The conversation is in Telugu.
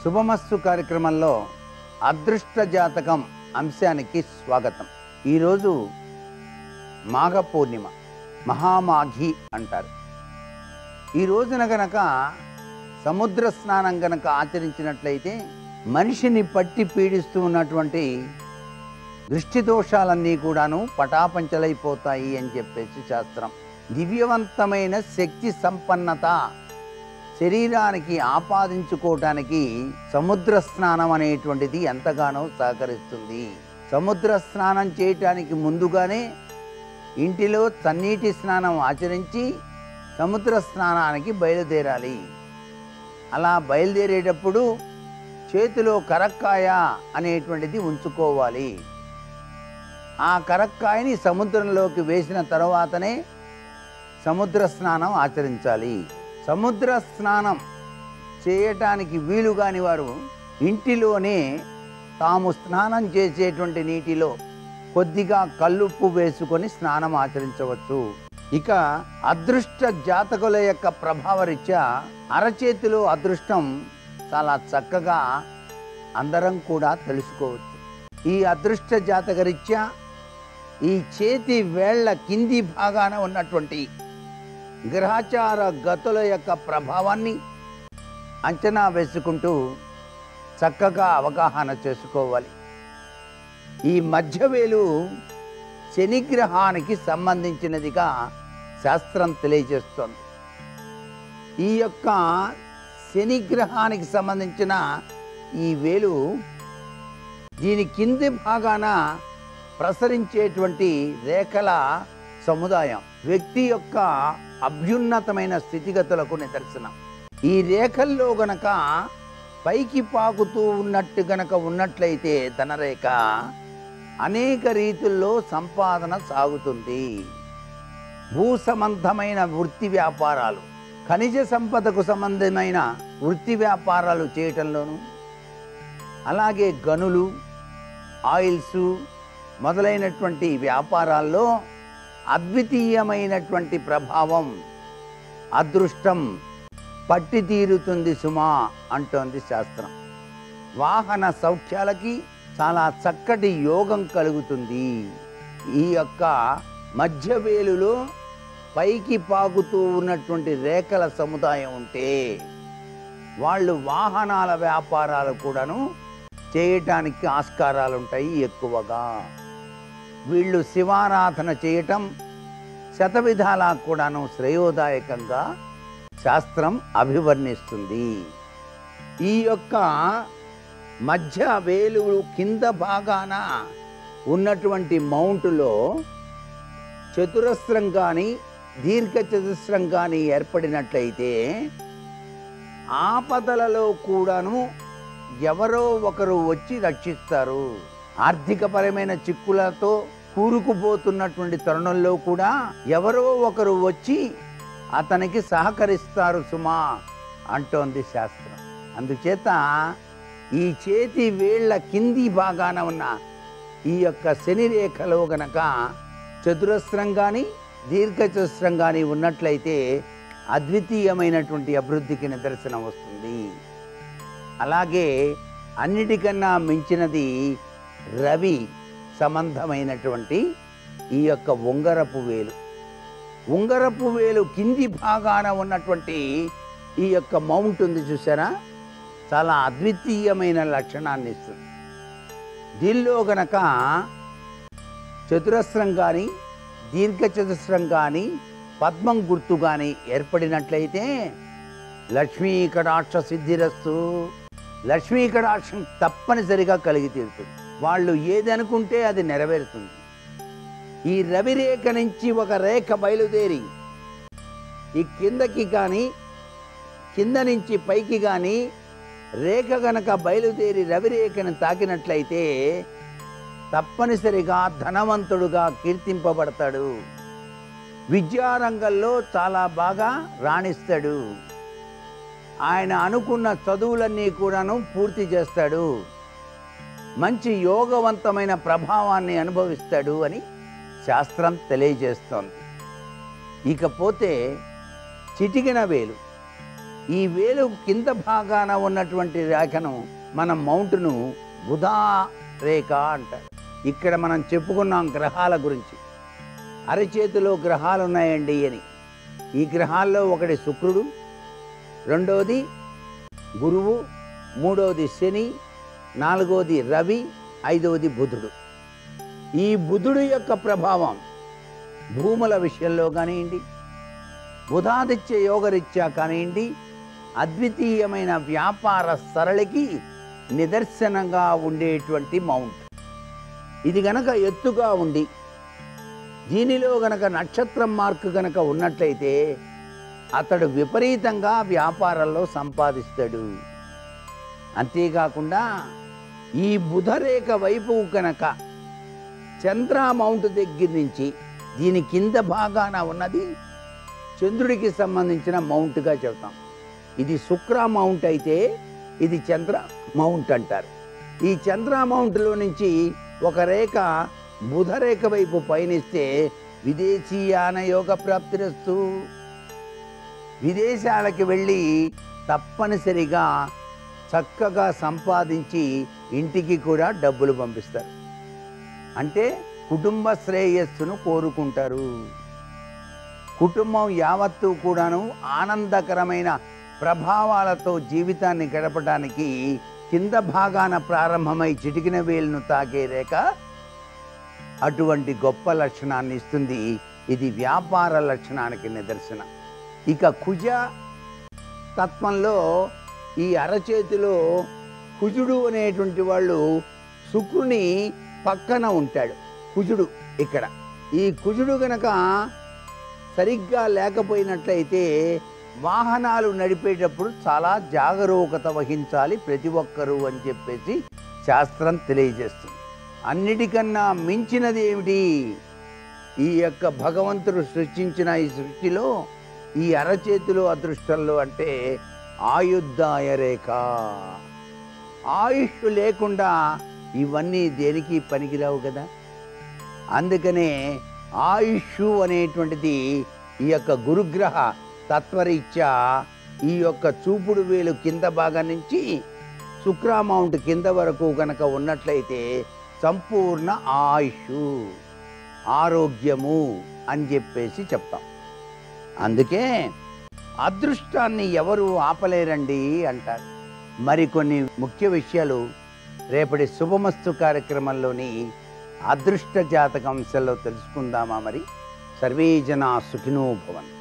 శుభమస్తు కార్యక్రమంలో అదృష్ట జాతకం అంశానికి స్వాగతం. ఈరోజు మాఘ పూర్ణిమ, మహామాఘి అంటారు. ఈ రోజున గనక సముద్ర స్నానం గనక ఆచరించినట్లయితే మనిషిని పట్టి పీడిస్తూ ఉన్నటువంటి దృష్టి దోషాలన్నీ కూడాను పటాపంచలైపోతాయి అని చెప్పేసి శాస్త్రం. దివ్యవంతమైన శక్తి సంపన్నత శరీరానికి ఆపాదించుకోవటానికి సముద్ర స్నానం అనేటువంటిది ఎంతగానో సహకరిస్తుంది. సముద్ర స్నానం చేయటానికి ముందుగానే ఇంటిలో చన్నీటి స్నానం ఆచరించి సముద్ర స్నానానికి బయలుదేరాలి. అలా బయలుదేరేటప్పుడు చేతిలో కరక్కాయ అనేటువంటిది ఉంచుకోవాలి. ఆ కరక్కాయని సముద్రంలోకి వేసిన తర్వాతనే సముద్ర స్నానం ఆచరించాలి. సముద్ర స్నానం చేయటానికి వీలు కాని వారు ఇంటిలోనే తాము స్నానం చేసేటువంటి నీటిలో కొద్దిగా కల్లుప్పు వేసుకొని స్నానం ఆచరించవచ్చు. ఇక అదృష్ట జాతకుల యొక్క ప్రభావరీత్యా అరచేతిలో అదృష్టం చాలా చక్కగా అందరం కూడా తెలుసుకోవచ్చు. ఈ అదృష్ట జాతకరీత్యా ఈ చేతి వేళ్ల కింది భాగాన ఉన్నటువంటి గ్రహచార గతుల యొక్క ప్రభావాన్ని అంచనా వేసుకుంటూ చక్కగా అవగాహన చేసుకోవాలి. ఈ మధ్యవేలు శనిగ్రహానికి సంబంధించినదిగా శాస్త్రం తెలియజేస్తోంది. ఈ యొక్క శనిగ్రహానికి సంబంధించిన ఈ వేలు దీని కింది భాగాన ప్రసరించేటువంటి రేఖల సముదాయం వ్యక్తి యొక్క అభ్యున్నతమైన స్థితిగతులకు నిదర్శనం. ఈ రేఖల్లో గనక పైకి పాకుతూ ఉన్నట్టు గనక ఉన్నట్లయితే ధనరేఖ అనేక రీతుల్లో సంపాదన సాగుతుంది. భూ సంబంధమైన వృత్తి వ్యాపారాలు, ఖనిజ సంపదకు సంబంధమైన వృత్తి వ్యాపారాలు చేయటంలోనూ, అలాగే గనులు, ఆయిల్స్ మొదలైనటువంటి వ్యాపారాల్లో అద్వితీయమైనటువంటి ప్రభావం, అదృష్టం పట్టి తీరుతుంది సుమా అంటోంది శాస్త్రం. వాహన సౌఖ్యాలకి చాలా చక్కటి యోగం కలుగుతుంది. ఈ యొక్క మధ్యవేలులో పైకి పాకుతూ ఉన్నటువంటి రేఖల సముదాయం ఉంటే వాళ్ళు వాహనాల వ్యాపారాలు కూడాను చేయటానికి ఆస్కారాలు ఉంటాయి ఎక్కువగా. వీళ్ళు శివారాధన చేయటం శతవిధాలా కూడాను శ్రేయోదాయకంగా శాస్త్రం అభివర్ణిస్తుంది. ఈ యొక్క మధ్య వేలు కింద భాగాన ఉన్నటువంటి మౌంటులో చతురస్రం కానీ దీర్ఘ చతుస్రం కానీ ఏర్పడినట్లయితే ఆపదలలో కూడాను ఎవరో ఒకరు వచ్చి రక్షిస్తారు. ఆర్థికపరమైన చిక్కులతో కూరుకుపోతున్నటువంటి తరుణంలో కూడా ఎవరో ఒకరు వచ్చి అతనికి సహకరిస్తారు సుమా అంటోంది శాస్త్రం. అందుచేత ఈ చేతి వేళ్ల కింది భాగాన ఉన్న ఈ యొక్క శని రేఖలో గనక చతురస్రం కానీ దీర్ఘ చతుస్రం కానీ ఉన్నట్లయితే అద్వితీయమైనటువంటి అభివృద్ధికి నిదర్శనం వస్తుంది. అలాగే అన్నిటికన్నా మించినది రవి సంబంధమైనటువంటి ఈ యొక్క ఉంగరపు వేలు. ఉంగరపు వేలు కింది భాగాన ఉన్నటువంటి ఈ యొక్క మౌంట్ ఉంది చూసారా, చాలా అద్వితీయమైన లక్షణాన్ని ఇస్తుంది. దీనిలో గనక చతురస్రం కానీ దీర్ఘ చతుస్రం కానీ పద్మం గుర్తు కానీ ఏర్పడినట్లయితే లక్ష్మీ కటాక్ష సిద్ధిరస్తు, లక్ష్మీ కటాక్షం తప్పనిసరిగా కలిగి తీరుతుంది. వాళ్ళు ఏది అనుకుంటే అది నెరవేరుతుంది. ఈ రవి రేఖ నుంచి ఒక రేఖ బయలుదేరి ఈ కిందకి కానీ కింద నుంచి పైకి కానీ రేఖ గనక బయలుదేరి రవిరేఖను తాకినట్లయితే తప్పనిసరిగా ధనవంతుడుగా కీర్తింపబడతాడు. విద్యారంగంలో చాలా బాగా రాణిస్తాడు. ఆయన అనుకున్న చదువులన్నీ కూడాను పూర్తి చేస్తాడు. మంచి యోగవంతమైన ప్రభావాన్ని అనుభవిస్తాడు అని శాస్త్రం తెలియజేస్తోంది. ఇకపోతే చిటికెన వేలు ఈ వేలు కింద భాగాన ఉన్నటువంటి రేఖను మనం మౌంట్ను బుధా రేఖ అంటారు. ఇక్కడ మనం చెప్పుకున్నాం గ్రహాల గురించి. అరచేతిలో గ్రహాలు ఉన్నాయండి అని. ఈ గ్రహాల్లో ఒకటి శుక్రుడు, రెండవది గురువు, మూడవది శని, నాలుగవది రవి, ఐదవది బుధుడు. ఈ బుధుడు యొక్క ప్రభావం భూముల విషయంలో కానివ్వండి, బుధాదిత్య యోగరీత్యా కానివ్వండి, అద్వితీయమైన వ్యాపార సరళికి నిదర్శనంగా ఉండేటువంటి మౌంట్. ఇది గనక ఎత్తుగా ఉండి దీనిలో గనక నక్షత్రం మార్కు గనక ఉన్నట్లయితే అతడు విపరీతంగా వ్యాపారంలో సంపాదిస్తాడు. అంతేకాకుండా ఈ బుధరేఖ వైపు కనుక చంద్ర మౌంట్ దగ్గర నుంచి దీని కింద భాగాన ఉన్నది చంద్రుడికి సంబంధించిన మౌంట్గా చెబుతాం. ఇది శుక్ర మౌంట్ అయితే ఇది చంద్ర మౌంట్ అంటారు. ఈ చంద్ర మౌంట్లో నుంచి ఒక రేఖ బుధరేఖ వైపు పయనిస్తే విదేశీయాన యోగ ప్రాప్తిరస్తు. విదేశాలకి వెళ్ళి తప్పనిసరిగా చక్కగా సంపాదించి ఇంటికి కూడా డబ్బులు పంపిస్తారు. అంటే కుటుంబ శ్రేయస్సును కోరుకుంటారు. కుటుంబం యావత్తు కూడాను ఆనందకరమైన ప్రభావాలతో జీవితాన్ని గడపడానికి కింద భాగాన ప్రారంభమై చిటికిన వేలును తాకే రేఖ అటువంటి గొప్ప లక్షణాన్ని ఇస్తుంది. ఇది వ్యాపార లక్షణానికి నిదర్శనం. ఇక కుజ తత్వంలో ఈ అరచేతిలో కుజుడు అనేటువంటి వాళ్ళు శుక్రుని పక్కన ఉంటాడు. కుజుడు ఇక్కడ ఈ కుజుడు గనక సరిగ్గా లేకపోయినట్లయితే వాహనాలు నడిపేటప్పుడు చాలా జాగరూకత వహించాలి ప్రతి ఒక్కరూ అని చెప్పేసి శాస్త్రం తెలియజేస్తుంది. అన్నిటికన్నా మించినది ఏమిటి? ఈ యొక్క భగవంతుడు సృష్టించిన ఈ సృష్టిలో ఈ అరచేతిలో అదృష్టంలో అంటే ఆయుద్ధాయ రేఖ. ఆయుష్ లేకుండా ఇవన్నీ దేనికి పనికిరావు కదా. అందుకనే ఆయుష్ అనేటువంటిది ఈ యొక్క గురుగ్రహ తత్వరీత్యా ఈ యొక్క చూపుడు వేలు కింద భాగం నుంచి శుక్ర మౌంట్ కింద వరకు కనుక ఉన్నట్లయితే సంపూర్ణ ఆయుష్, ఆరోగ్యము అని చెప్పేసి చెప్తాం. అందుకే అదృష్టాన్ని ఎవరు ఆపలేరండి అంటారు. మరికొన్ని ముఖ్య విషయాలు రేపటి శుభమస్తు కార్యక్రమంలోని అదృష్ట జాతక అంశాల్లో తెలుసుకుందామా? మరి సర్వే జనా సుఖినో భవంతు.